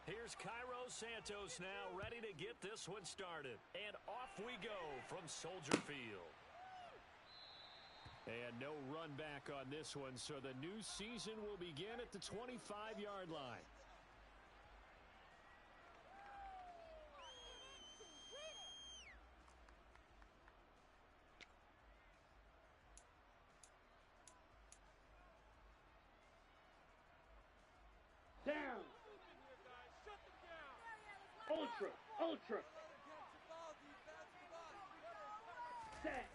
Here's Cairo Santos now ready to get this one started. And off we go from Soldier Field. And no run back on this one, so the new season will begin at the 25-yard line. Down. Ultra. Set.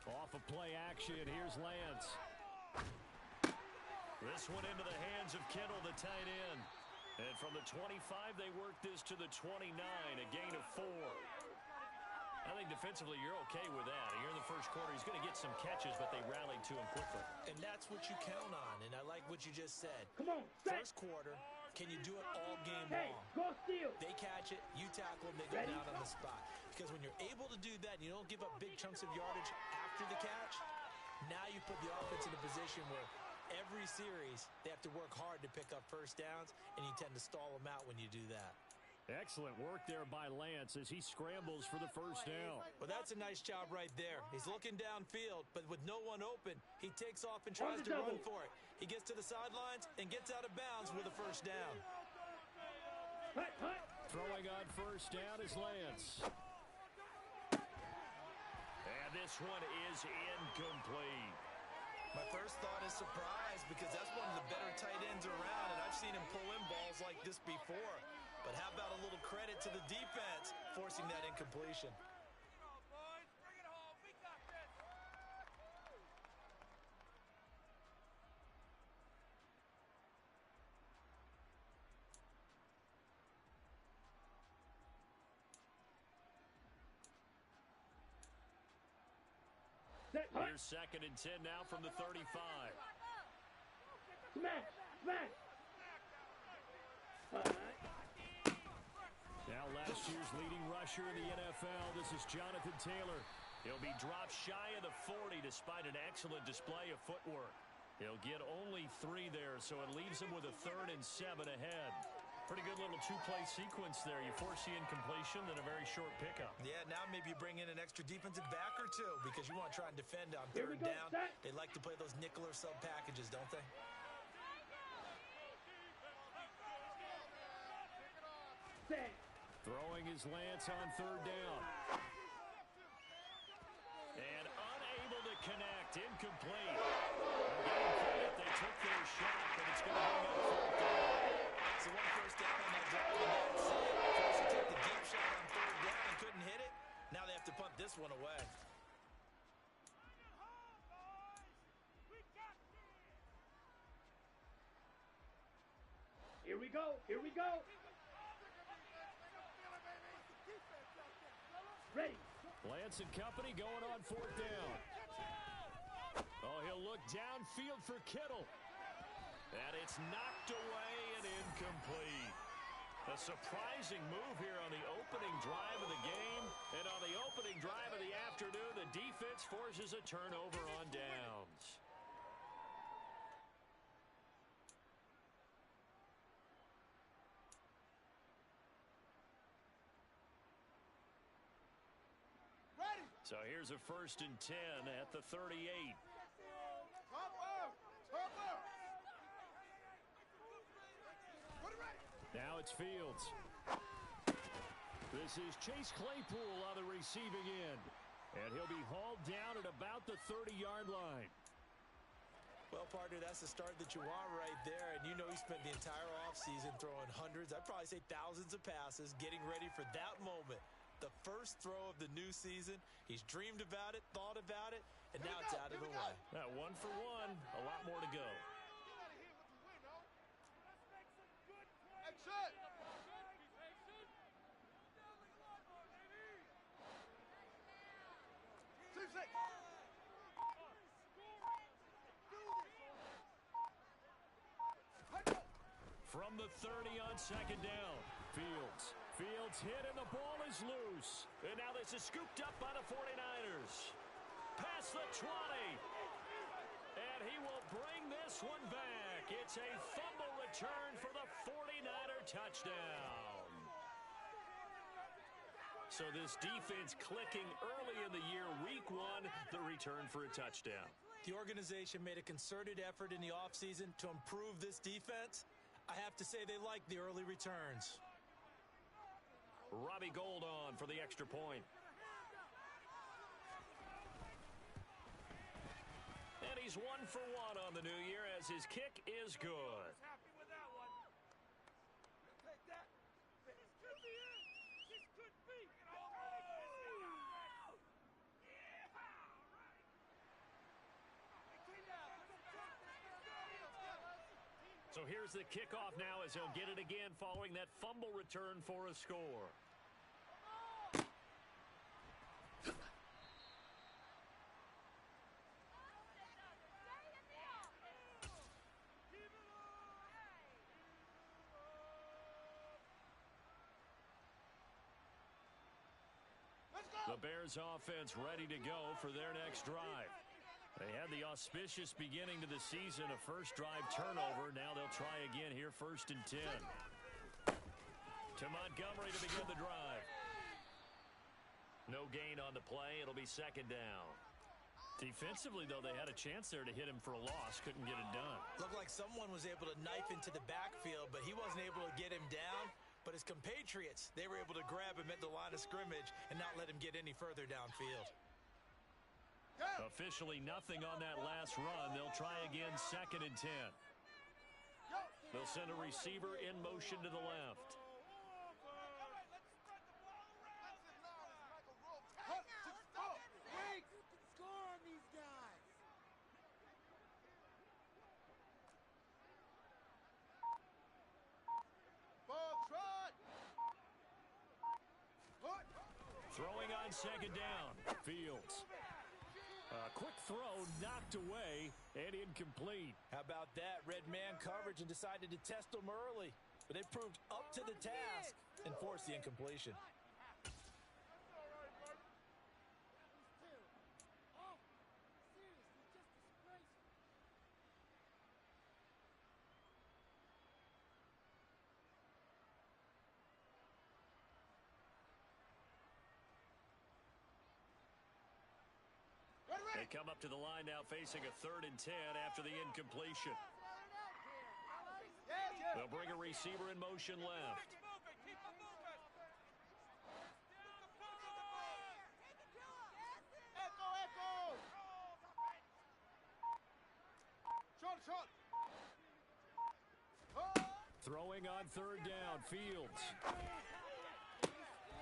Off of play action, here's Lance. This one into the hands of Kittle, the tight end. And from the 25, they work this to the 29, a gain of 4. I think defensively you're okay with that. Here in the first quarter, he's going to get some catches, but they rallied to him quickly. And that's what you count on, and I like what you just said. Come on, first quarter, can you do it all game long? Go steal. They catch it, you tackle them, they go down on the spot. Because when you're able to do that and you don't give up big chunks of yardage after the catch, now you put the offense in a position where every series they have to work hard to pick up first downs, and you tend to stall them out when you do that. Excellent work there by Lance as he scrambles for the first down. Well, that's a nice job right there. He's looking downfield, but with no one open, he takes off and tries to run for it. He gets to the sidelines and gets out of bounds with a first down. Throwing on first down is Lance. And this one is incomplete. My first thought is surprise, because that's one of the better tight ends around, and I've seen him pull in balls like this before. But how about a little credit to the defense forcing that incompletion? Here's 2nd and 10 now from the 35. Smash. Now last year's leading rusher in the NFL, this is Jonathan Taylor. He'll be dropped shy of the 40 despite an excellent display of footwork. He'll get only 3 there, so it leaves him with a 3rd and 7 ahead. Pretty good little two-play sequence there. You force the incompletion, then a very short pickup. Yeah, now maybe you bring in an extra defensive back or two because you want to try and defend on 3rd down. They like to play those nickel or sub packages, don't they? Throwing his Lance on 3rd down. And unable to connect. Incomplete. They took their shot, but it's going to bring up 4th down. So one first down on that drive, and that's it. First to take the deep shot on 3rd down and couldn't hit it. Now they have to punt this one away. Here we go. Ready. Lance and company going on 4th down. Oh, he'll look downfield for Kittle. And it's knocked away and incomplete. A surprising move here on the opening drive of the game. And on the opening drive of the afternoon, the defense forces a turnover on downs. So here's a 1st and 10 at the 38. Now it's Fields. This is Chase Claypool on the receiving end. And he'll be hauled down at about the 30-yard line. Well, partner, that's the start that you want right there. And you know he spent the entire offseason throwing hundreds, I'd probably say thousands of passes, getting ready for that moment. The first throw of the new season. He's dreamed about it, thought about it, and now it's out of the way. Now 1 for 1, a lot more to go. From the 30 on 2nd down, Fields hit and the ball is loose. And now this is scooped up by the 49ers. Past the 20. And he will bring this one back. It's a fumble return for the 49ers. touchdown. So this defense clicking early in the year, week one, the return for a touchdown. The organization made a concerted effort in the offseason to improve this defense. I have to say they like the early returns. Robbie Gould on for the extra point. And he's 1 for 1 on the new year as his kick is good. So here's the kickoff now as he'll get it again following that fumble return for a score. The Bears offense ready to go for their next drive. They had the auspicious beginning to the season, a first drive turnover. Now they'll try again here, 1st and 10. To Montgomery to begin the drive. No gain on the play. It'll be 2nd down. Defensively, though, they had a chance there to hit him for a loss. Couldn't get it done. Looked like someone was able to knife into the backfield, but he wasn't able to get him down. But his compatriots, they were able to grab him at the line of scrimmage and not let him get any further downfield. Officially nothing on that last run. They'll try again, 2nd and 10. They'll send a receiver in motion to the left. Throwing on 2nd down. Fields. Quick throw, knocked away, and incomplete. How about that? Red man coverage and decided to test them early. But they proved up to the task and forced the incompletion. They come up to the line now facing a 3rd and 10 after the incompletion. They'll bring a receiver in motion left. Throwing on 3rd down, Fields.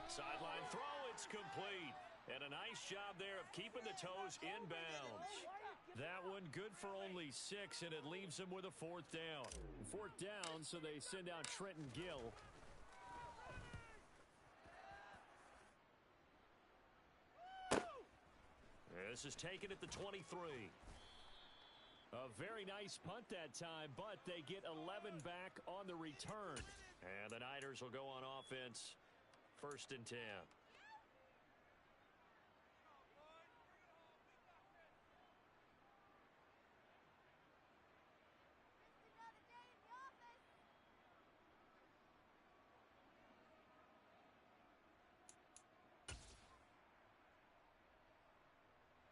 Sideline throw, it's complete. And a nice job there of keeping the toes inbounds. That one good for only 6, and it leaves them with a 4th down. 4th down, so they send out Trenton Gill. This is taken at the 23. A very nice punt that time, but they get 11 back on the return. And the Niners will go on offense, 1st and 10.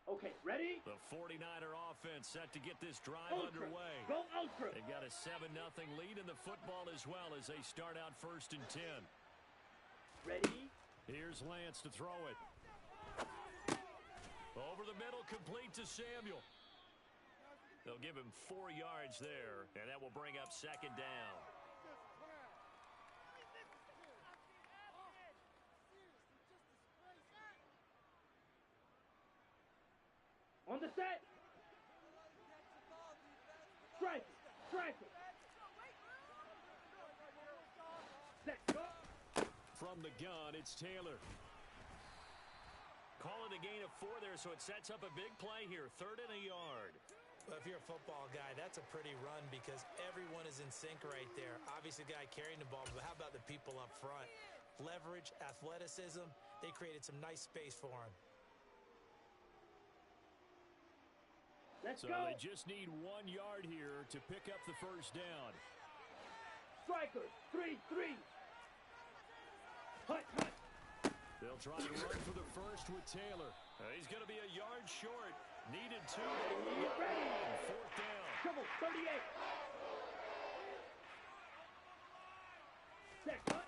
Okay, ready? The 49er offense set to get this drive Ultra. underway. Go ultra. They've got a 7-0 lead in the football as well as they start out 1st and 10. Ready? Here's Lance to throw it. Over the middle, complete to Samuel. They'll give him 4 yards there, and that will bring up 2nd down. On the set. Strike it. Strike it. Set. Go. From the gun, it's Taylor. Calling a gain of 4 there, so it sets up a big play here. 3rd and a yard. Well, if you're a football guy, that's a pretty run because everyone is in sync right there. Obviously, the guy carrying the ball, but how about the people up front? Leverage, athleticism, they created some nice space for him. Let's so go. They just need 1 yard here to pick up the 1st down. Strike strikers. 3-3. Hut, hut. They'll try to run for the first with Taylor. He's going to be a yard short. Needed two. Get ready. Fourth down. Trouble, 38. Set, hut.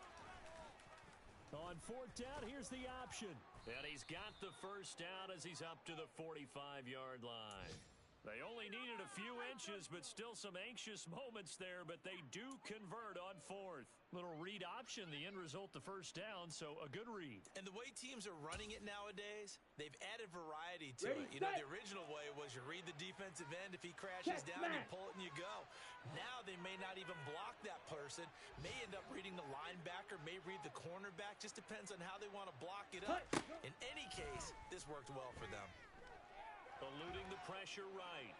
On fourth down, here's the option. And he's got the first down as he's up to the 45-yard line. They only needed a few inches, but still some anxious moments there, but they do convert on fourth. Little read option, the end result, the first down, so a good read. And the way teams are running it nowadays, they've added variety to Ready, it. You know, set. the original way was you read the defensive end. If he crashes Check, down, you smash. pull it and you go. Now they may not even block that person, may end up reading the linebacker, may read the cornerback. Just depends on how they want to block it up. In any case, this worked well for them. Eluding the pressure right.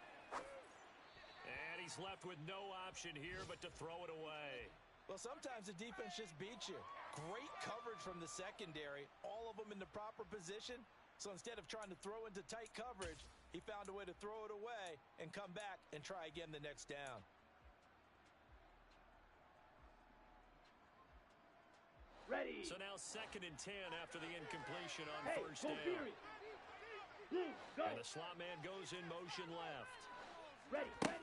And he's left with no option here but to throw it away. Well, sometimes the defense just beats you. Great coverage from the secondary, all of them in the proper position. So instead of trying to throw into tight coverage, he found a way to throw it away and come back and try again the next down. Ready. So now 2nd and 10 after the incompletion on Hey, first go down. Fury. Blue, go. And the slot man goes in motion left. Ready, ready.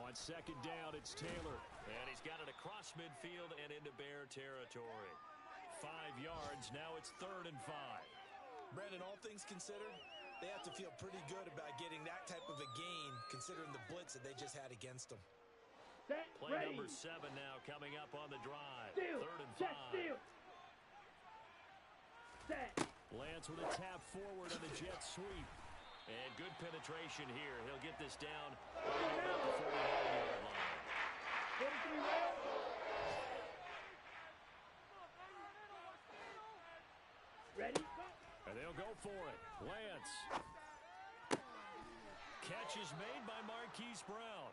On 2nd down, it's Taylor. And he's got it across midfield and into Bear territory. 5 yards, now it's 3rd and 5. Brandon, all things considered, they have to feel pretty good about getting that type of a gain considering the blitz that they just had against them. Set, Play ready. number 7 now coming up on the drive. Steal. 3rd and 5. Check, steal. Set. Lance with a tap forward on the jet sweep. And good penetration here. He'll get this down right about the 49-yard line. 43 round. Ready, go. And they'll go for it. Lance. Catch is made by Marquise Brown.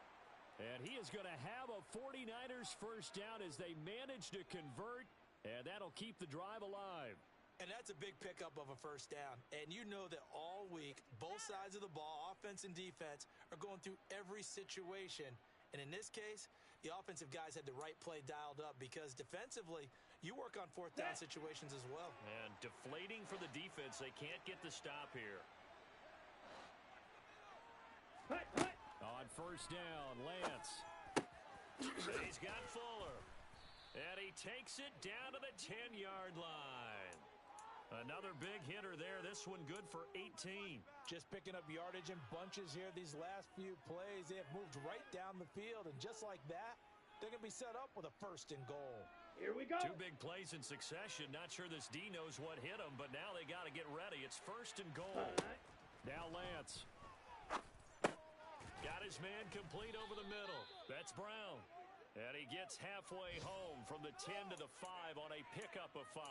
And he is going to have a 49ers first down as they manage to convert. And that'll keep the drive alive. And that's a big pickup of a first down. And you know that all week, both sides of the ball, offense and defense, are going through every situation. And in this case, the offensive guys had the right play dialed up because defensively, you work on fourth down situations as well. And deflating for the defense. They can't get the stop here. Hut, hut. On first down, Lance. He's got Fuller. And he takes it down to the 10-yard line. Another big hitter there. This one good for 18. Just picking up yardage in bunches here these last few plays. They have moved right down the field, and just like that, they're going to be set up with a 1st and goal. Here we go. 2 big plays in succession. Not sure this D knows what hit him, but now they got to get ready. It's 1st and goal. Hut. Now Lance. Got his man complete over the middle. That's Brown. And he gets halfway home from the 10 to the 5 on a pickup of 5.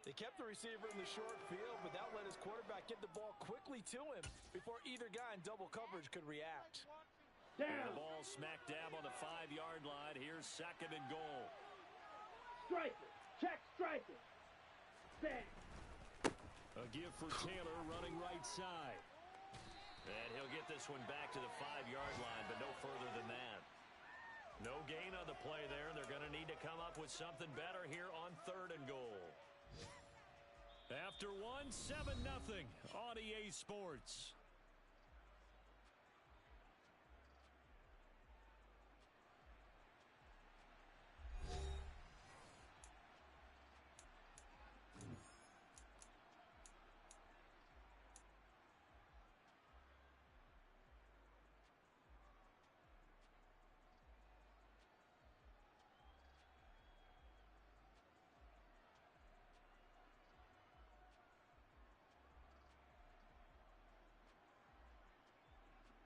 They kept the receiver in the short field, but that let his quarterback get the ball quickly to him before either guy in double coverage could react. And Down. the ball smack dab on the 5-yard line. Here's 2nd and goal. Striker. Check, striker. Set. A give for Taylor running right side. And he'll get this one back to the 5-yard line, but no further than that. No gain on the play there, and they're going to need to come up with something better here on 3rd and goal. After 7-0 on EA Sports.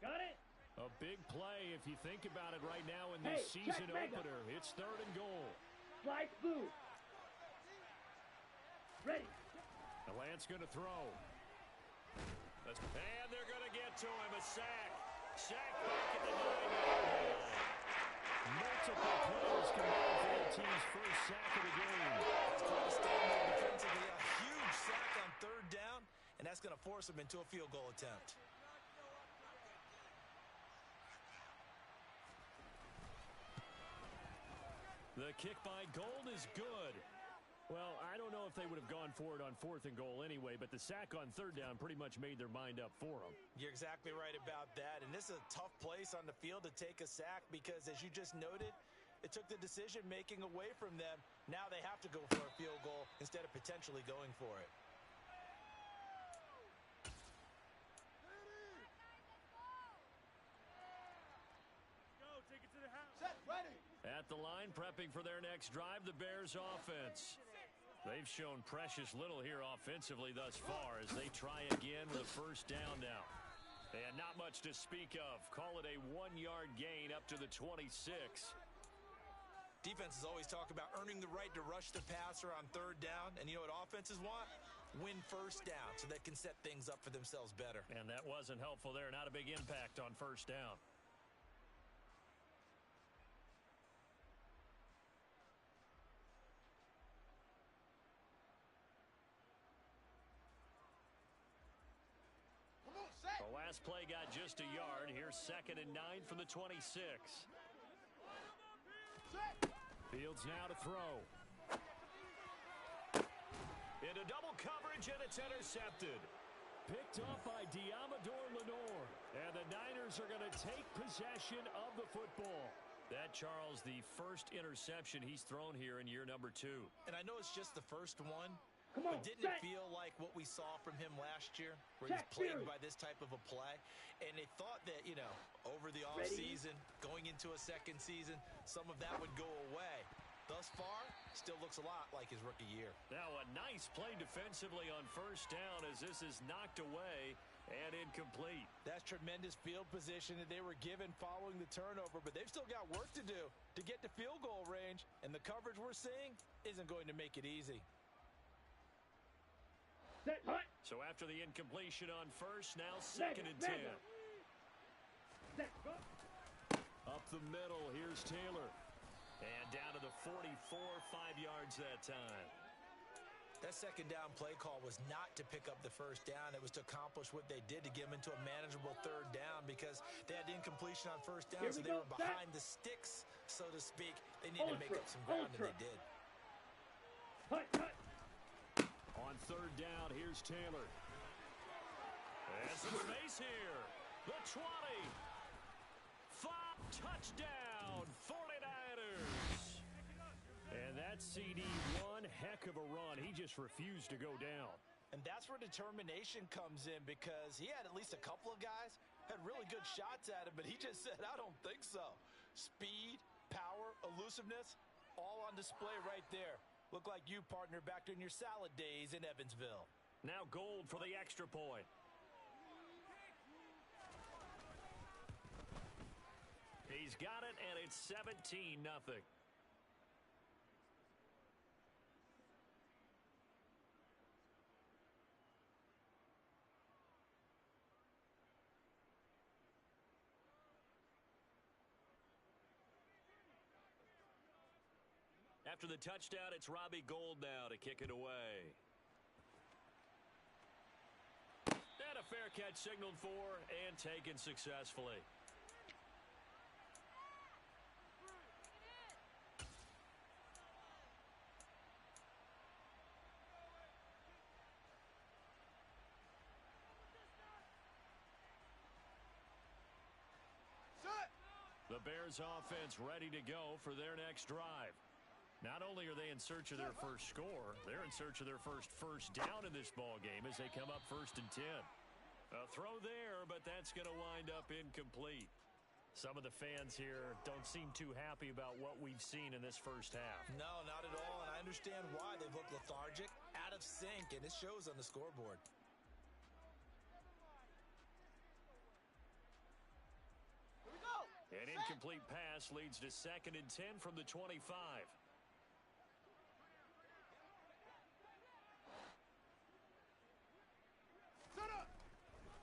Got it. A big play if you think about it right now in Hey, this season check mega. opener. It's 3rd and goal. Slice blue. Ready. The Lance going to throw. And they're going to get to him. A sack. Sack back at the 9-yard line. Multiple players combined for their team's first sack of the game. That's quite a statement defensively. A huge sack on 3rd down, and that's going to force them into a field goal attempt. The kick by Gold is good. Well, I don't know if they would have gone for it on 4th and goal anyway, but the sack on 3rd down pretty much made their mind up for them. You're exactly right about that, and this is a tough place on the field to take a sack because, as you just noted, it took the decision-making away from them. Now they have to go for a field goal instead of potentially going for it. At the line, prepping for their next drive, the Bears offense. They've shown precious little here offensively thus far as they try again with a 1st down now. And not much to speak of. Call it a 1-yard gain up to the 26. Defenses always talk about earning the right to rush the passer on 3rd down. And you know what offenses want? Win 1st down so they can set things up for themselves better. And that wasn't helpful there. Not a big impact on 1st down. The last play got just a yard. Here's 2nd and 9 from the 26. Fields now to throw. Into double coverage, and it's intercepted. Picked off by Diamador Lenore. And the Niners are going to take possession of the football. That, Charles, the first interception he's thrown here in year number 2. And I know it's just the first one. Come on, but didn't it feel like what we saw from him last year, where he's plagued by this type of a play? And they thought that, you know, over the offseason, going into a 2nd season, some of that would go away. Thus far, still looks a lot like his rookie year. Now a nice play defensively on 1st down as this is knocked away and incomplete. That's tremendous field position that they were given following the turnover, but they've still got work to do to get to field goal range, and the coverage we're seeing isn't going to make it easy. So after the incompletion on 1st, now 2nd and 10. Up the middle, here's Taylor. And down to the 44, 5 yards that time. That 2nd down play call was not to pick up the 1st down. It was to accomplish what they did to get them into a manageable 3rd down because they had incompletion on 1st down, so they were behind the sticks, so to speak. They needed to make up some ground, and they did. On 3rd down, here's Taylor. And some space here. The 20. 5 touchdown, 49ers. And that's CD, one heck of a run. He just refused to go down. And that's where determination comes in because he had at least a couple of guys had really good shots at him, but he just said, I don't think so. Speed, power, elusiveness, all on display right there. Look like you, partner, back during your salad days in Evansville. Now Gold for the extra point. He's got it, and it's 17-0. After the touchdown, it's Robbie Gould now to kick it away. And a fair catch signaled for and taken successfully. The Bears offense ready to go for their next drive. Not only are they in search of their first score, they're in search of their first down in this ball game as they come up 1st and 10. A throw there, but that's going to wind up incomplete. Some of the fans here don't seem too happy about what we've seen in this first half. No, not at all, and I understand why. They've looked lethargic, out of sync, and it shows on the scoreboard. An incomplete pass leads to 2nd and 10 from the 25.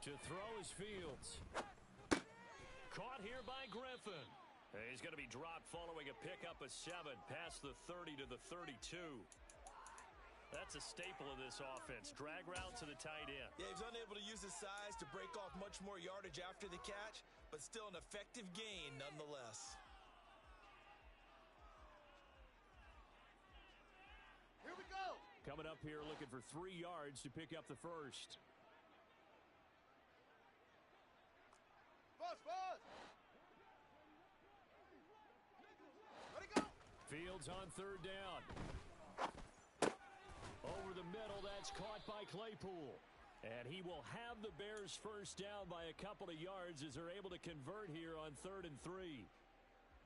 To throw is Fields. Caught here by Griffin. He's going to be dropped following a pickup of 7 past the 30 to the 32. That's a staple of this offense. Drag route to the tight end. Yeah, he's unable to use his size to break off much more yardage after the catch, but still an effective gain nonetheless. coming up here looking for 3 yards to pick up the first. Buzz, buzz. Let it go. Fields on 3rd down. Over the middle, that's caught by Claypool. And he will have the Bears first down by a couple of yards as they're able to convert here on 3rd and 3.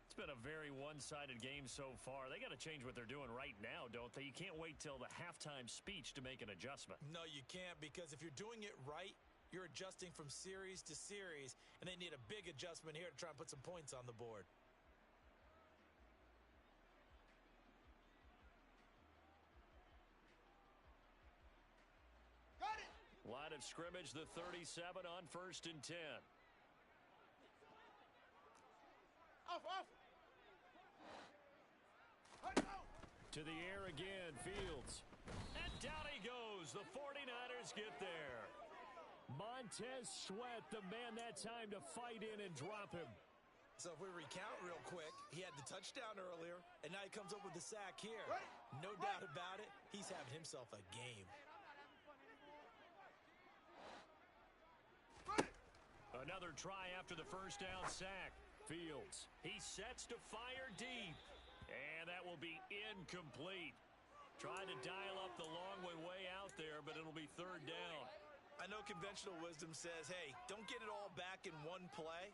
It's been a very one-sided game so far. They got to change what they're doing right now, don't they? You can't wait till the halftime speech to make an adjustment. No, you can't, because if you're doing it right, you're adjusting from series to series, and they need a big adjustment here to try and put some points on the board. Got it. Line of scrimmage, the 37 on 1st and 10. Off, off. Let it go. To the air again, Fields. And down he goes. The 49ers get there. Montez Sweat, the man that time to fight in and drop him. So if we recount real quick, he had the touchdown earlier, and now he comes up with the sack here. No doubt about it, he's having himself a game. Another try after the first down sack. Fields, he sets to fire deep. And that will be incomplete. Trying to dial up the long way out there, but it'll be 3rd down. I know conventional wisdom says, hey, don't get it all back in one play.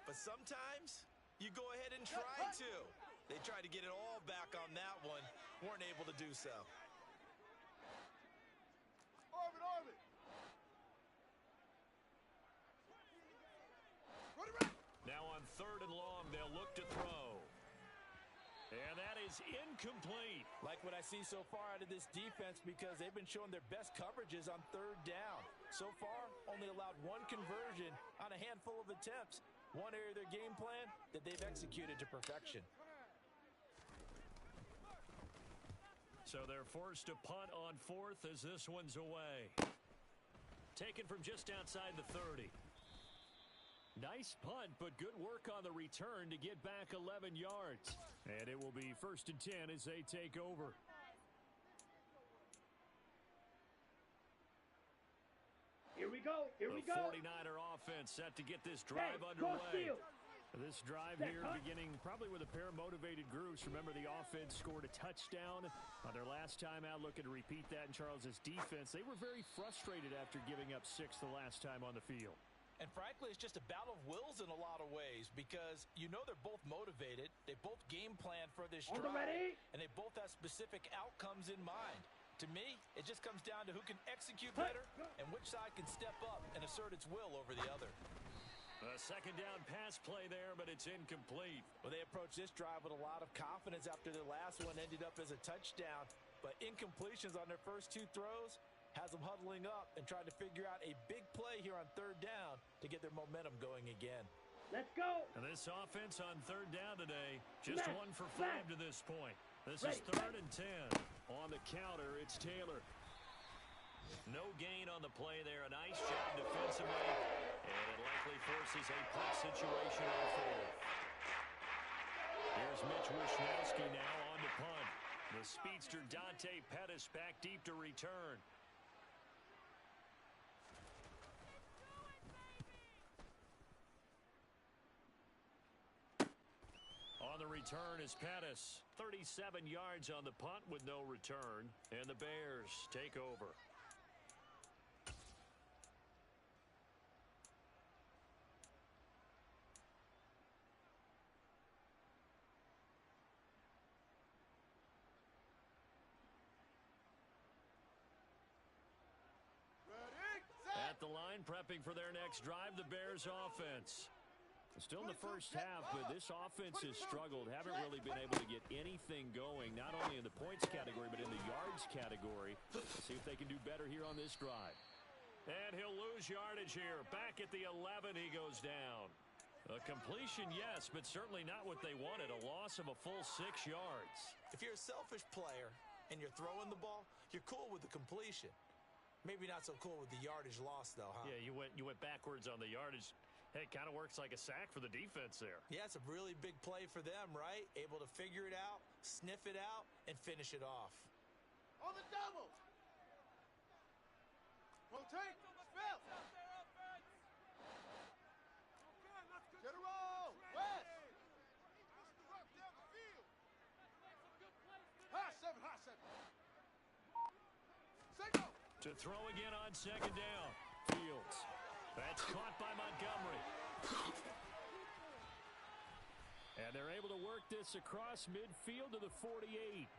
But sometimes you go ahead and try to. They tried to get it all back on that one. Weren't able to do so. Orbit, orbit. Run it right. Now on 3rd and long, they'll look to throw. And that is incomplete. Like what I see so far out of this defense, because they've been showing their best coverages on 3rd down. So far, only allowed 1 conversion on a handful of attempts. One area of their game plan that they've executed to perfection. So they're forced to punt on 4th as this one's away. Taken from just outside the 30. Nice punt, but good work on the return to get back 11 yards. And it will be 1st and 10 as they take over. Here we go. Here we The go. 49er offense set to get this drive underway. This drive here beginning probably with a pair of motivated groups. Remember, the offense scored a touchdown on their last time out, looking to repeat that in Charles's defense. They were very frustrated after giving up 6 the last time on the field. And frankly, it's just a battle of wills in a lot of ways, because you know they're both motivated. They both game plan for this drive, and they both have specific outcomes in mind. To me, it just comes down to who can execute better and which side can step up and assert its will over the other. A 2nd down pass play there, but it's incomplete. Well, they approached this drive with a lot of confidence after their last one ended up as a touchdown. But incompletions on their first 2 throws has them huddling up and trying to figure out a big play here on 3rd down to get their momentum going again. Let's go. And this offense on 3rd down today, just 1 for 5 to this point. This is 3rd and 10. On the counter, it's Taylor. No gain on the play there. A nice job defensively. And it likely forces a punt situation on 4th. Here's Mitch Wishnowski now on to punt. The speedster Dante Pettis back deep to return. On the return is Pettis. 37 yards on the punt with no return. And the Bears take over. Ready, set. At the line, prepping for their next drive, the Bears offense. Still in the first half, but this offense has struggled. Haven't really been able to get anything going, not only in the points category, but in the yards category. Let's see if they can do better here on this drive. And he'll lose yardage here. Back at the 11, he goes down. A completion, yes, but certainly not what they wanted. A loss of a full 6 yards. If you're a selfish player and you're throwing the ball, you're cool with the completion. Maybe not so cool with the yardage loss, though, huh? Yeah, you went backwards on the yardage. Hey, it kind of works like a sack for the defense there. Yeah, it's a really big play for them, right? Able to figure it out, sniff it out, and finish it off. On the double. Rotate. Spell. Get a roll. West. High seven. High seven. Single. To throw again on second down. Fields. That's caught by Montgomery. And they're able to work this across midfield to the 48.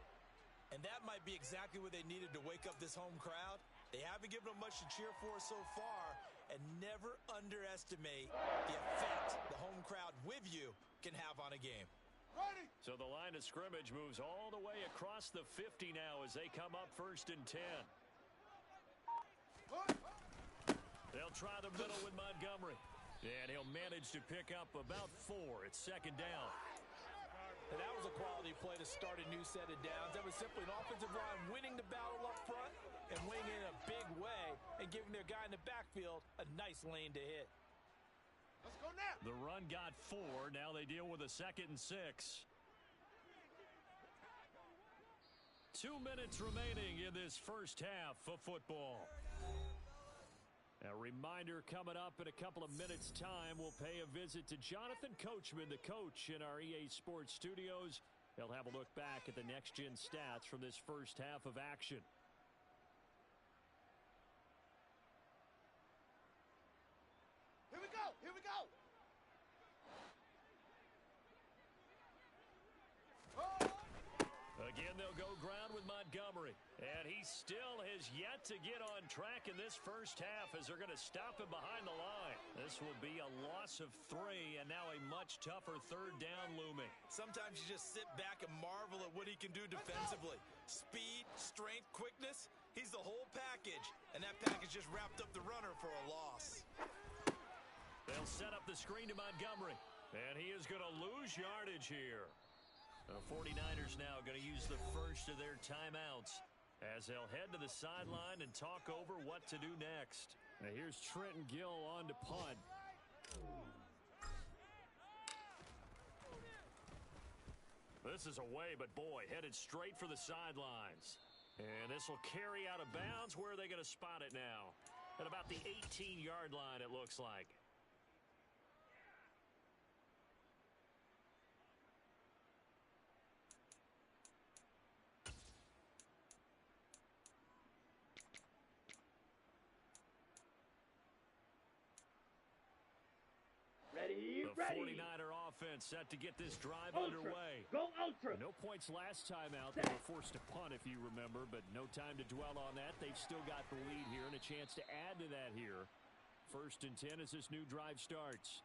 And that might be exactly what they needed to wake up this home crowd. They haven't given them much to cheer for so far, and never underestimate the effect the home crowd with you can have on a game. Ready. So the line of scrimmage moves all the way across the 50 now as they come up 1st and 10. They'll try the middle with Montgomery. And he'll manage to pick up about 4. It's 2nd down. And that was a quality play to start a new set of downs. That was simply an offensive line winning the battle up front and winning in a big way and giving their guy in the backfield a nice lane to hit. Let's go now. The run got 4. Now they deal with a 2nd and 6. 2 minutes remaining in this first half of football. A reminder coming up in a couple of minutes' time, we'll pay a visit to Jonathan Coachman, the coach in our EA Sports studios. They'll have a look back at the next-gen stats from this first half of action. Here we go. Here we go. Again, they'll go ground with Montgomery. And he still has yet to get on track in this first half as they're going to stop him behind the line. This will be a loss of 3 and now a much tougher 3rd down looming. Sometimes you just sit back and marvel at what he can do defensively. Speed, strength, quickness, he's the whole package. And that package just wrapped up the runner for a loss. They'll set up the screen to Montgomery. And he is going to lose yardage here. The 49ers now going to use the first of their timeouts as they'll head to the sideline and talk over what to do next. Now here's Trenton Gill on to punt. This is away, but boy, headed straight for the sidelines. And this will carry out of bounds. Where are they going to spot it now? At about the 18-yard line, it looks like. The 49er offense set to get this drive underway. Go ultra. No points last time out. They were forced to punt, if you remember, but no time to dwell on that. They've still got the lead here and a chance to add to that here. 1st and 10 as this new drive starts.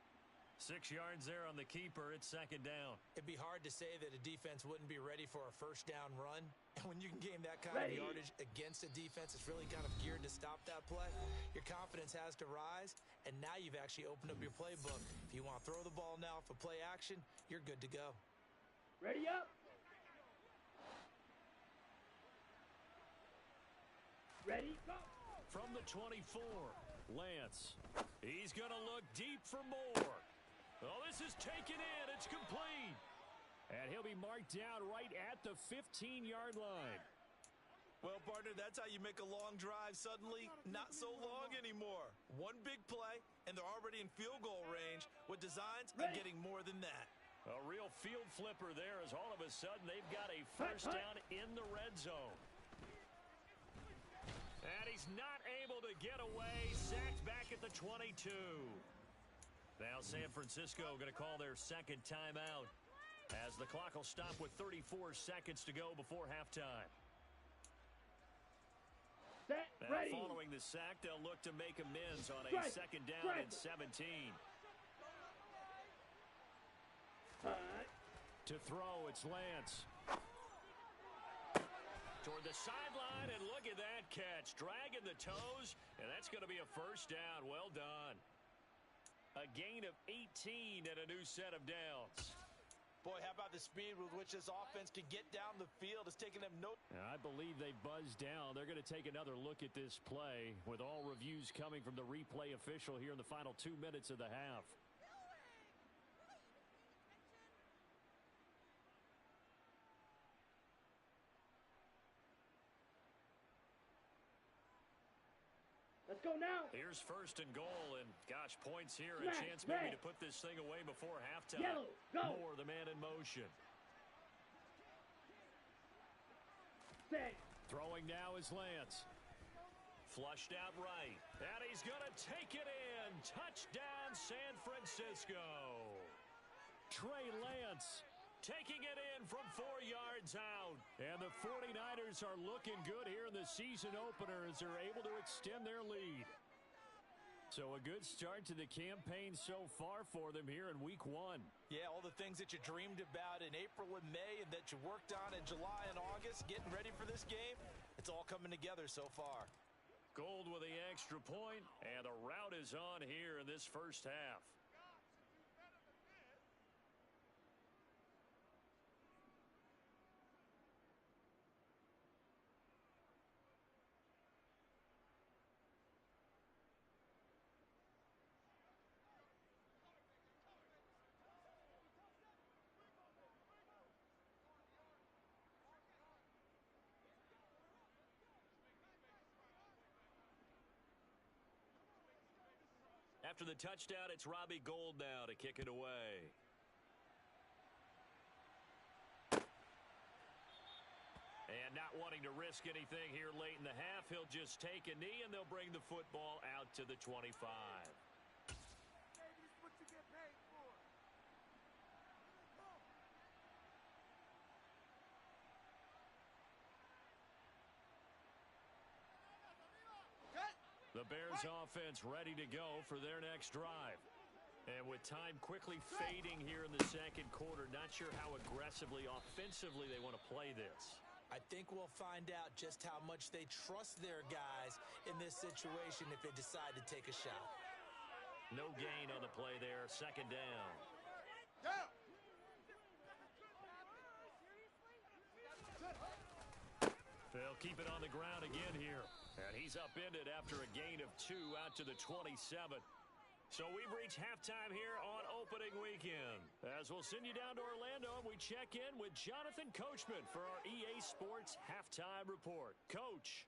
6 yards there on the keeper. It's 2nd down. It'd be hard to say that a defense wouldn't be ready for a first down run. And when you can gain that kind of yardage against a defense, it's really kind of geared to stop that play. Your confidence has to rise, and now you've actually opened up your playbook. If you want to throw the ball now for play action, you're good to go. Ready up. Ready, go. From the 24, Lance. He's going to look deep for more. Oh, this is taken in. It's complete. And he'll be marked down right at the 15-yard line. Well, partner, that's how you make a long drive suddenly not so long anymore. One big play, and they're already in field goal range with designs of getting more than that. A real field flipper there as all of a sudden they've got a first down in the red zone. And he's not able to get away. Sacked back at the 22. Now San Francisco going to call their 2nd timeout as the clock will stop with 34 seconds to go before halftime. Set, now, ready. following the sack, they'll look to make amends on a 2nd down and 17. To throw, it's Lance. Toward the sideline, and look at that catch. Dragging the toes, and that's going to be a first down. Well done. A gain of 18 and a new set of downs. Boy, how about the speed with which this offense can get down the field? It's taking them no... I believe they buzzed down. They're going to take another look at this play with all reviews coming from the replay official here in the final 2 minutes of the half. Let's go now. Here's first and goal, and gosh, points here. Smash, A chance maybe red. to put this thing away before halftime. Yellow, go. Moore, the man in motion. Set. Throwing now is Lance. Flushed out right. And he's going to take it in. Touchdown, San Francisco. Trey Lance taking it in from 4 yards out. And the 49ers are looking good here in the season opener as they're able to extend their lead. So a good start to the campaign so far for them here in week 1. Yeah, all the things that you dreamed about in April and May and that you worked on in July and August, getting ready for this game, it's all coming together so far. Gold with the extra point, and the route is on here in this first half. After the touchdown, it's Robbie Gould now to kick it away. And not wanting to risk anything here late in the half, he'll just take a knee, and they'll bring the football out to the 25. The Bears offense ready to go for their next drive. And with time quickly fading here in the second quarter, not sure how aggressively, offensively they want to play this. I think we'll find out just how much they trust their guys in this situation if they decide to take a shot. No gain on the play there, second down. Down. They'll keep it on the ground again here. And he's upended after a gain of 2 out to the 27. So we've reached halftime here on opening weekend. As we'll send you down to Orlando, and we check in with Jonathan Coachman for our EA Sports Halftime Report. Coach.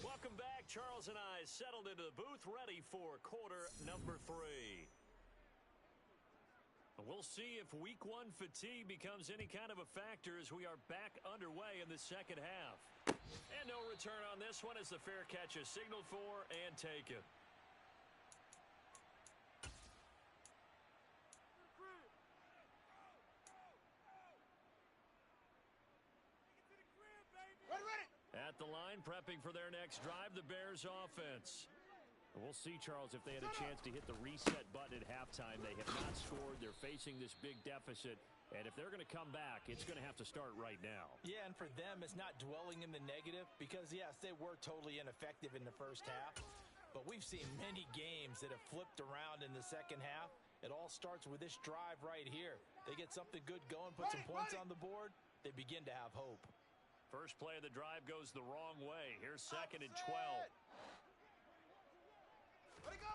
Welcome back. Charles and I settled into the booth, ready for quarter number 3. We'll see if week 1 fatigue becomes any kind of a factor as we are back underway in the second half. And no return on this one as the fair catch is signaled for and taken. At the line, prepping for their next drive, the Bears offense. We'll see, Charles, if they had a chance to hit the reset button at halftime. They have not scored. They're facing this big deficit. And if they're going to come back, it's going to have to start right now. Yeah, and for them, it's not dwelling in the negative because, yes, they were totally ineffective in the first half. But we've seen many games that have flipped around in the second half. It all starts with this drive right here. They get something good going, put some points on the board, they begin to have hope. First play of the drive goes the wrong way. Here's second and 12. Let it go.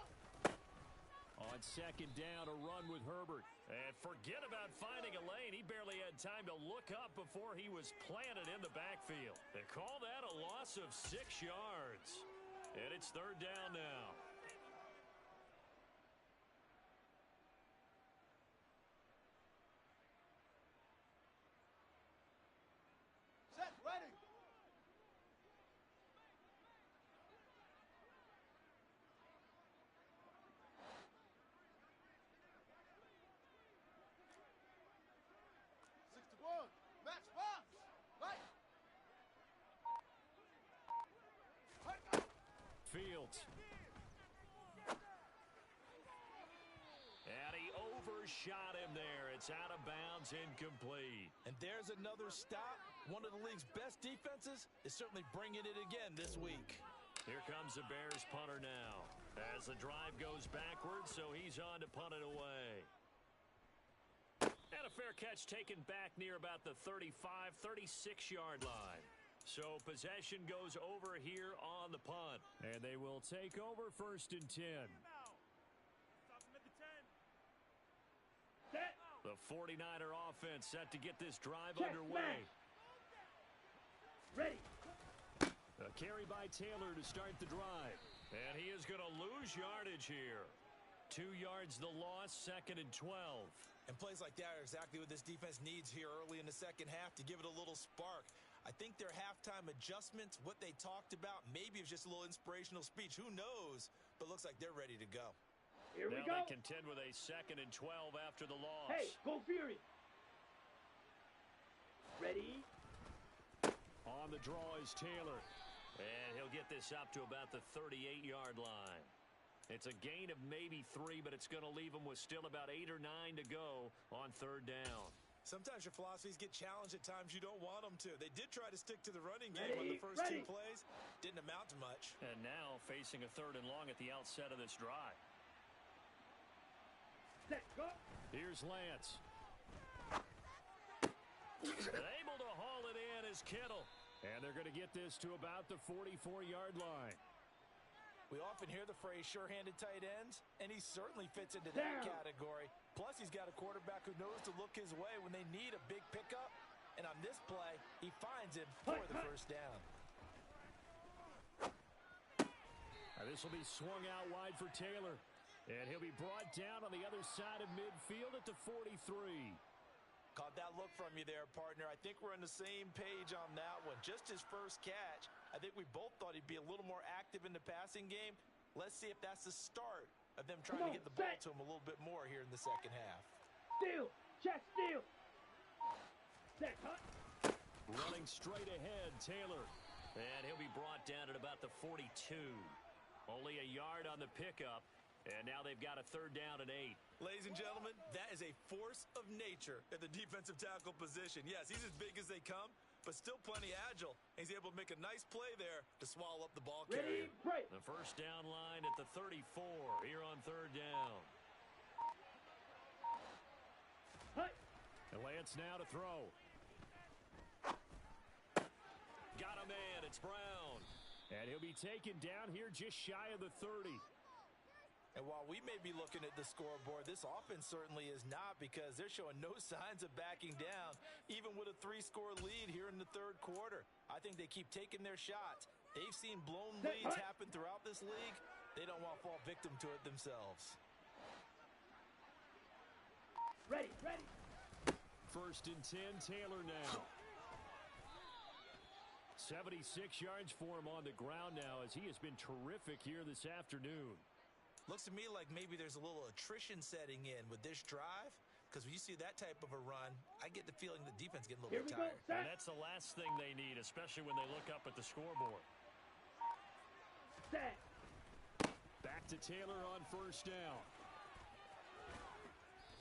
On second down, a run with Herbert. And forget about finding a lane. He barely had time to look up before he was planted in the backfield. They call that a loss of 6 yards. And it's third down now. Set, ready. Match box. Right. Fields. And he overshot him there. It's out of bounds, incomplete. And there's another stop. One of the league's best defenses is certainly bringing it again this week. Here comes the Bears punter now. As the drive goes backwards, so he's on to punt it away. And a fair catch taken back near about the 35, 36-yard line. So possession goes over here on the punt. And they will take over 1st and 10. Set. The 49er offense set to get this drive Check, underway. Ready. A carry by Taylor to start the drive. And he is going to lose yardage here. 2 yards the loss, 2nd and 12. And plays like that are exactly what this defense needs here early in the second half to give it a little spark. I think their halftime adjustments, what they talked about, maybe it was just a little inspirational speech. Who knows? But looks like they're ready to go. Here we now go. They contend with a 2nd and 12 after the loss. Hey, go Fury. Ready. On the draw is Taylor. And he'll get this up to about the 38-yard line. It's a gain of maybe 3, but it's going to leave them with still about 8 or 9 to go on 3rd down. Sometimes your philosophies get challenged at times you don't want them to. They did try to stick to the running game on the first 2 plays. Didn't amount to much. And now facing a 3rd and long at the outset of this drive. Set. Go. Here's Lance. Able to haul it in is Kittle. And they're going to get this to about the 44-yard line. We often hear the phrase sure-handed tight ends, and he certainly fits into that category. Plus, he's got a quarterback who knows to look his way when they need a big pickup. And on this play, he finds him for the first down. This will be swung out wide for Taylor. And he'll be brought down on the other side of midfield at the 43. Caught that look from you there, partner. I think we're on the same page on that one. Just his first catch. I think we both thought he'd be a little more active in the passing game. Let's see if that's the start of them trying to get the ball to him a little bit more here in the second half. Steal. Check steal. Set. Cut. Running straight ahead, Taylor. And he'll be brought down at about the 42. Only a yard on the pickup. And now they've got a 3rd down and 8. Ladies and gentlemen, that is a force of nature at the defensive tackle position. Yes, he's as big as they come, but still plenty agile. He's able to make a nice play there to swallow up the ball carrier. Ready, break. The first down line at the 34 here on 3rd down. Hut. And Lance now to throw. Got a man. It's Brown. And he'll be taken down here just shy of the 30. And while we may be looking at the scoreboard, this offense certainly is not, because they're showing no signs of backing down, even with a 3-score lead here in the 3rd quarter. I think they keep taking their shots. They've seen blown leads happen throughout this league. They don't want to fall victim to it themselves. Ready, ready. 1st and 10, Taylor now. 76 yards for him on the ground now, as he has been terrific here this afternoon. Looks to me like maybe there's a little attrition setting in with this drive, because when you see that type of a run, I get the feeling the defense getting a little bit tired. And that's the last thing they need, especially when they look up at the scoreboard. Set. Back to Taylor on 1st down.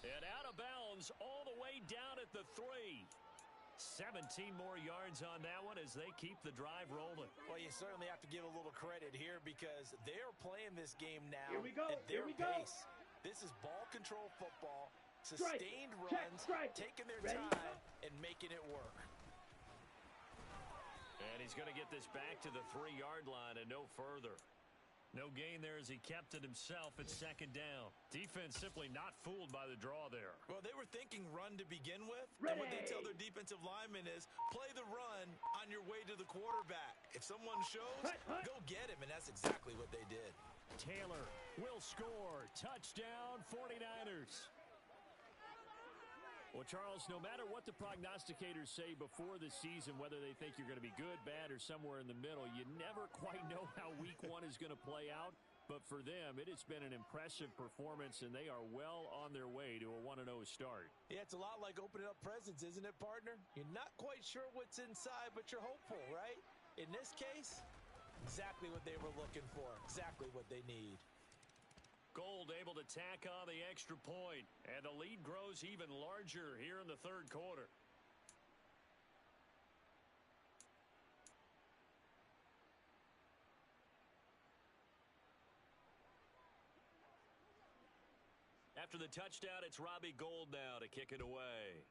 And out of bounds all the way down at the 3. 17 more yards on that one as they keep the drive rolling. Well, you certainly have to give a little credit here, because they're playing this game now at their pace. This is ball control football, sustained runs, taking their time and making it work. And he's going to get this back to the 3-yard line and no further. No gain there as he kept it himself at 2nd down. Defense simply not fooled by the draw there. Well, they were thinking run to begin with. And what they tell their defensive linemen is play the run on your way to the quarterback. If someone shows, go get him. And that's exactly what they did. Taylor will score. Touchdown, 49ers. Well, Charles, no matter what the prognosticators say before the season, whether they think you're going to be good, bad, or somewhere in the middle, you never quite know how week 1 is going to play out. But for them, it has been an impressive performance, and they are well on their way to a 1-0 start. Yeah, it's a lot like opening up presents, isn't it, partner? You're not quite sure what's inside, but you're hopeful, right? In this case, exactly what they were looking for, exactly what they need. Gold able to tack on the extra point, and the lead grows even larger here in the 3rd quarter. After the touchdown, it's Robbie Gould now to kick it away.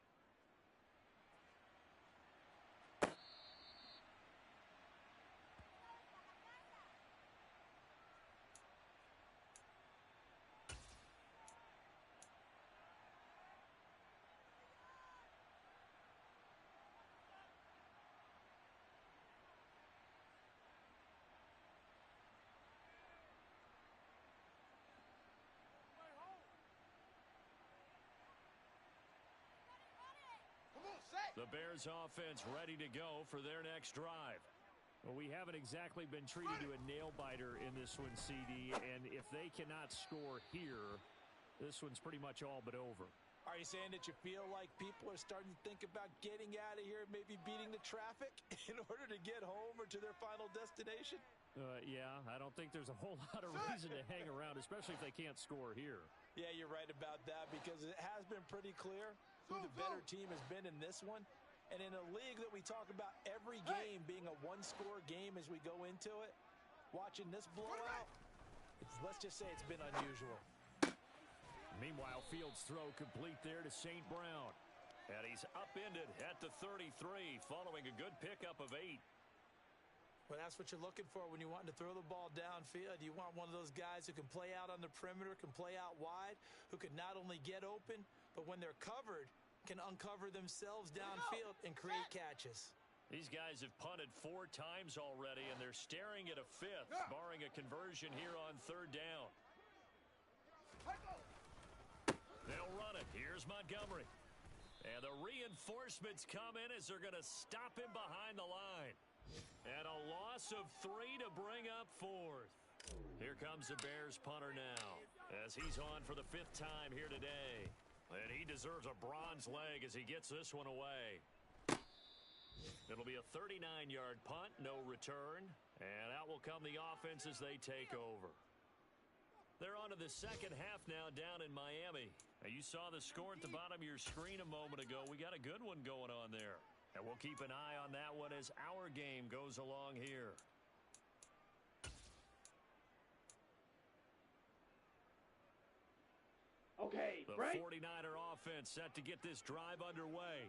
The Bears offense ready to go for their next drive. Well, we haven't exactly been treated to a nail-biter in this one, CD, and if they cannot score here, this one's pretty much all but over. Are you saying that you feel like people are starting to think about getting out of here, maybe beating the traffic in order to get home or to their final destination? Yeah, I don't think there's a whole lot of reason to hang around, especially if they can't score here. Yeah, you're right about that because it has been pretty clear who the better team has been in this one. And in a league that we talk about every game being a one-score game as we go into it, watching this blowout, let's just say it's been unusual. Meanwhile, Fields' throw complete there to St. Brown. And he's upended at the 33 following a good pickup of 8. Well, that's what you're looking for when you want to throw the ball downfield. You want one of those guys who can play out on the perimeter, can play out wide, who can not only get open, but when they're covered, can uncover themselves downfield and create catches. These guys have punted 4 times already, and they're staring at a 5th, barring a conversion here on 3rd down. They'll run it. Here's Montgomery. And the reinforcements come in as they're going to stop him behind the line. And a loss of 3 to bring up 4th. Here comes the Bears punter now, as he's on for the 5th time here today. And he deserves a bronze leg as he gets this one away. It'll be a 39-yard punt, no return. And out will come the offense as they take over. They're on to the second half now down in Miami. Now, you saw the score at the bottom of your screen a moment ago. We got a good one going on there. And we'll keep an eye on that one as our game goes along here. Okay, the break. 49er offense set to get this drive underway.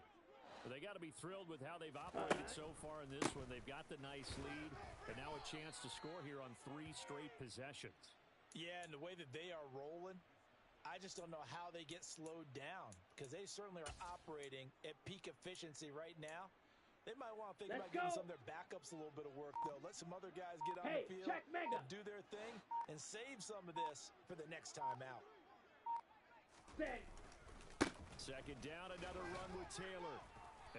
Well, they got to be thrilled with how they've operated so far in this one. They've got the nice lead, and now a chance to score here on 3 straight possessions. Yeah, and the way that they are rolling, I just don't know how they get slowed down because they certainly are operating at peak efficiency right now. They might want to think about giving some of their backups a little bit of work, though. Let some other guys get on the field and do their thing and save some of this for the next time out. Second down, another run with Taylor.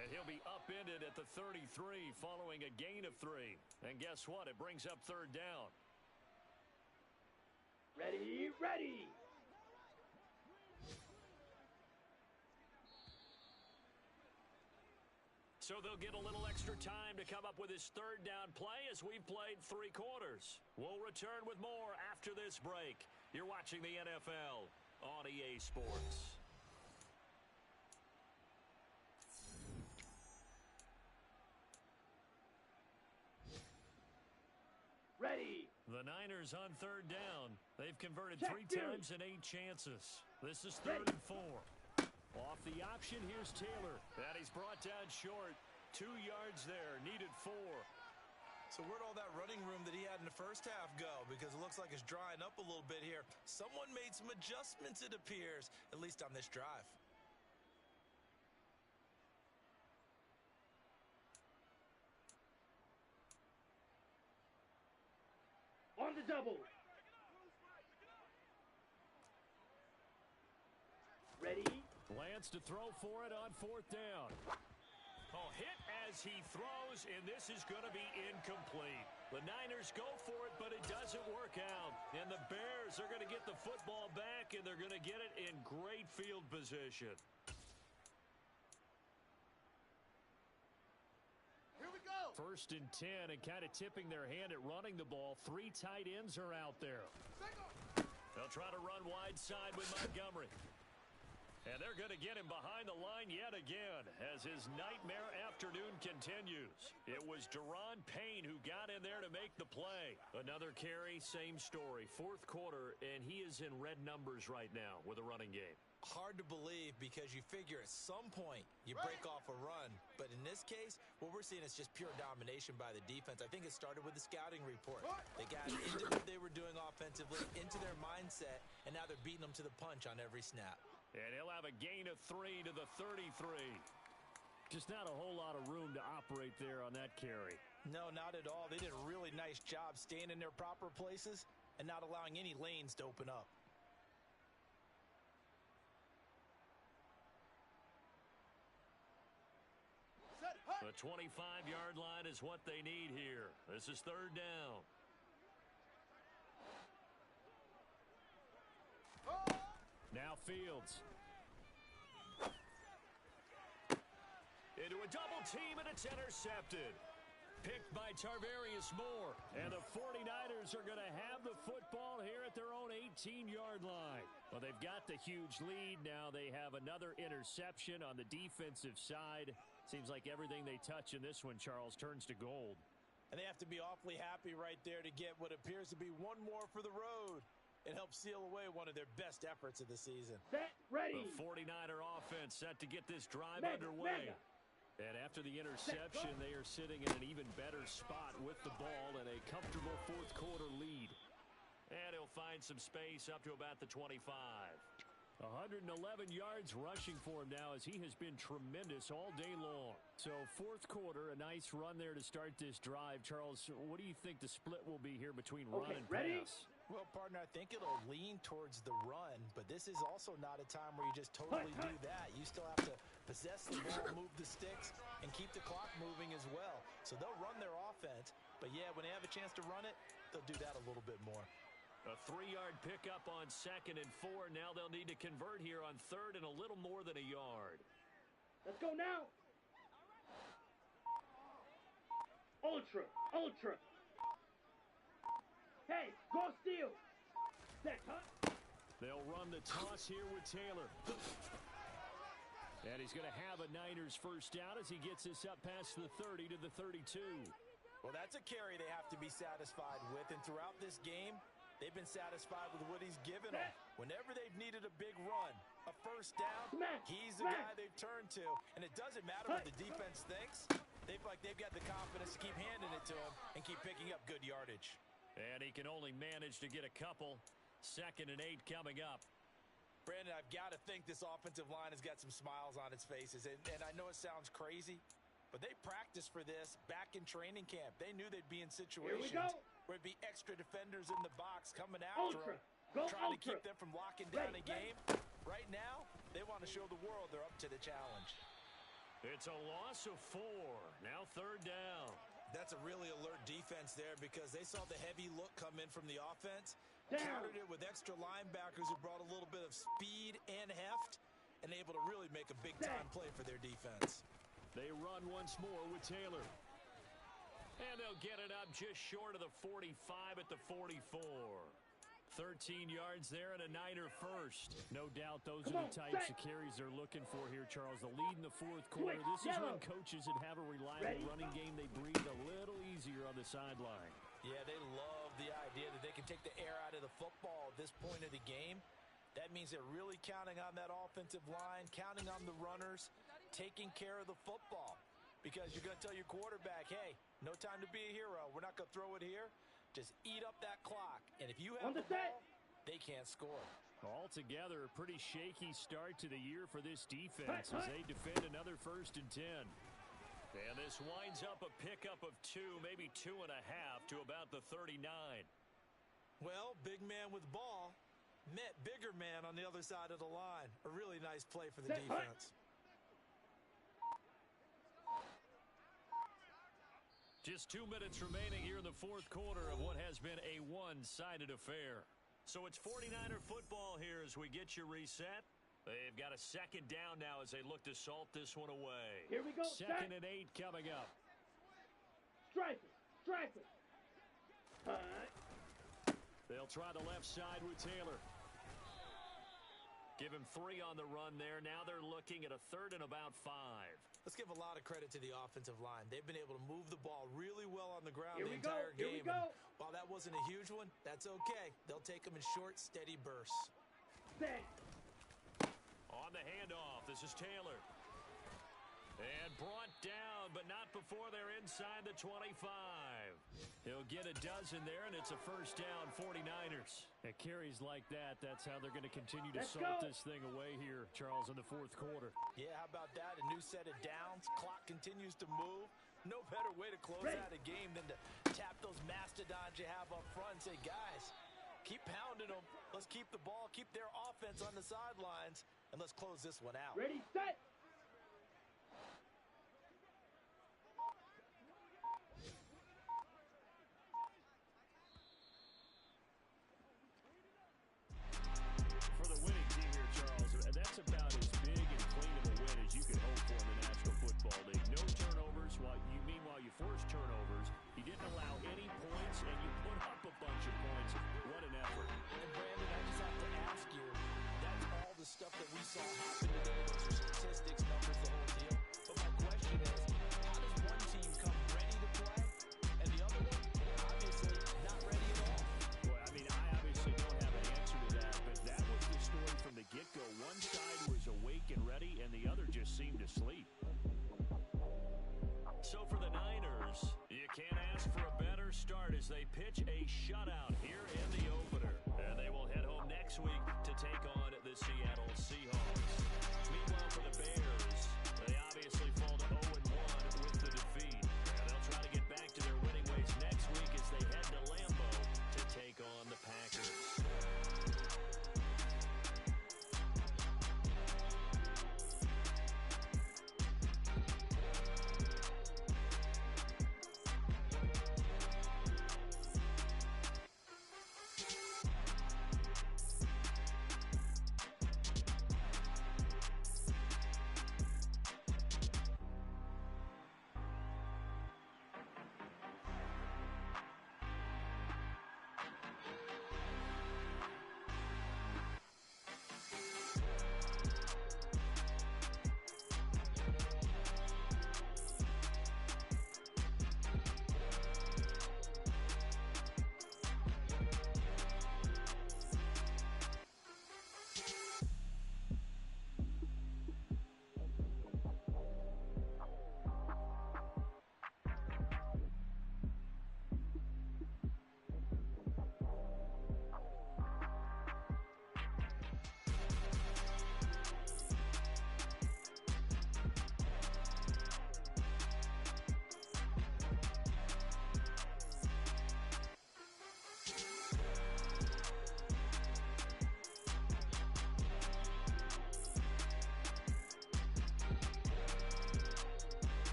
And he'll be upended at the 33 following a gain of 3. And guess what? It brings up 3rd down. Ready, ready. So they'll get a little extra time to come up with his 3rd down play as we've played 3 quarters. We'll return with more after this break. You're watching the NFL on EA Sports. Ready. The Niners on 3rd down. They've converted 3 times and 8 chances. This is 3rd and 4. Off the option, here's Taylor. And he's brought down short. 2 yards there, needed 4. So where'd all that running room that he had in the first half go? Because it looks like it's drying up a little bit here. Someone made some adjustments, it appears, at least on this drive. On the double. Ready. Lance to throw for it on 4th down. Oh, hit as he throws, and this is going to be incomplete. The Niners go for it, but it doesn't work out. And the Bears are going to get the football back, and they're going to get it in great field position. Here we go. 1st and 10, and kind of tipping their hand at running the ball. 3 tight ends are out there. They'll try to run wide side with Montgomery. And they're going to get him behind the line yet again as his nightmare afternoon continues. It was Deron Payne who got in there to make the play. Another carry, same story. Fourth quarter, and he is in red numbers right now with a running game. Hard to believe because you figure at some point you break off a run. But in this case, what we're seeing is just pure domination by the defense. I think it started with the scouting report. They got into what they were doing offensively, into their mindset, and now they're beating them to the punch on every snap. And he'll have a gain of 3 to the 33. Just not a whole lot of room to operate there on that carry. No, not at all. They did a really nice job staying in their proper places and not allowing any lanes to open up. The 25-yard line is what they need here. This is third down. Now Fields. Into a double team, and it's intercepted. Picked by Tarvarius Moore. And the 49ers are going to have the football here at their own 18-yard line. Well, they've got the huge lead. Now they have another interception on the defensive side. Seems like everything they touch in this one, Charles, turns to gold. And they have to be awfully happy right there to get what appears to be one more for the road. It helps seal away one of their best efforts of the season. Set, ready. The 49er offense set to get this drive underway. And after the interception, they are sitting in an even better spot with the ball and a comfortable fourth quarter lead. And he'll find some space up to about the 25. 111 yards rushing for him now as he has been tremendous all day long. So fourth quarter, a nice run there to start this drive. Charles, what do you think the split will be here between run and pass? Well, partner, I think it'll lean towards the run, but this is also not a time where you just totally do that. You still have to possess the ball, move the sticks, and keep the clock moving as well. So they'll run their offense, but yeah, when they have a chance to run it, they'll do that a little bit more. A 3-yard pickup on 2nd and 4. Now they'll need to convert here on 3rd and a little more than a yard. Let's go now. Ultra, ultra. Hey, go steal. Set, huh? They'll run the toss here with Taylor. And he's going to have a Niners first down as he gets this up past the 30 to the 32. Well, that's a carry they have to be satisfied with. And throughout this game, they've been satisfied with what he's given them. Whenever they've needed a big run, a first down, he's the guy they've turned to. And it doesn't matter what the defense thinks. They feel like they've got the confidence to keep handing it to him and keep picking up good yardage. And he can only manage to get a couple. 2nd and 8 coming up. Brandon, I've got to think this offensive line has got some smiles on its faces. And I know it sounds crazy, but they practiced for this back in training camp. They knew they'd be in situations where it'd be extra defenders in the box coming after them, trying to keep them from locking down a game. Right now, they want to show the world they're up to the challenge. It's a loss of 4. Now 3rd down. That's a really alert defense there because they saw the heavy look come in from the offense, countered it with extra linebackers who brought a little bit of speed and heft, and able to really make a big-time play for their defense. They run once more with Taylor. And they'll get it up just short of the 45 at the 44. 13 yards there and a Niner first. No doubt those are the types of carries they're looking for here, Charles. The lead in the fourth quarter. This is when coaches that have a reliable running game, they breathe a little easier on the sideline. Yeah, they love the idea that they can take the air out of the football at this point of the game. That means they're really counting on that offensive line, counting on the runners, taking care of the football. Because you're going to tell your quarterback, hey, no time to be a hero. We're not going to throw it here. Just eat up that clock. And if you have the ball, they can't score. Altogether, a pretty shaky start to the year for this defense as they defend another 1st and 10. And this winds up a pickup of 2, maybe 2.5 to about the 39. Well, big man with ball met bigger man on the other side of the line. A really nice play for the defense. Just 2 minutes remaining here in the fourth quarter of what has been a one-sided affair. So it's 49er football here as we get you reset. They've got a 2nd down now as they look to salt this one away. Here we go. 2nd and 8 coming up. Strike it. Strike it. They'll try the left side with Taylor. Give him 3 on the run there. Now they're looking at a 3rd and about 5. Let's give a lot of credit to the offensive line. They've been able to move the ball really well on the ground Here the we go. entire Here game. we go. And while that wasn't a huge one, that's okay. They'll take them in short, steady bursts. Bang. On the handoff, this is Taylor. And brought down, but not before they're inside the 25. He'll get a dozen there, and it's a first down, 49ers. At carries like that, that's how they're going to continue to Let's salt go. this thing away here, Charles, in the 4th quarter. Yeah, how about that? A new set of downs. Clock continues to move. No better way to close out a game than to tap those mastodons you have up front and say, guys, keep pounding them. Let's keep the ball, keep their offense on the sidelines, and let's close this one out. Ready, set. For the winning team here, Charles, that's about as big and clean of a win as you can hope for in the National Football League. No turnovers. Meanwhile, you forced turnovers. You didn't allow any points, and you put up a bunch of points. What an effort. And Brandon, I just have to ask you, that's all the stuff that we saw happen today. Those are statistics, numbers, the whole deal. But my question is, how does one team come ready to play, and the other one, obviously, not ready at all? Boy, I obviously don't have an answer to that, but that was the story from the get-go. One side was awake and ready, and the other just seemed to sleep. So for the Niners, you can't ask for a better start as they pitch a shutout here in the opener. And they will head home next week to take on the Seattle Seahawks. Meanwhile, for the Bears, they obviously fall to 0-1 with the defeat. And they'll try to get back to their winning ways next week as they head to Lambeau to take on the Packers.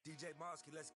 DJ Mosky, let's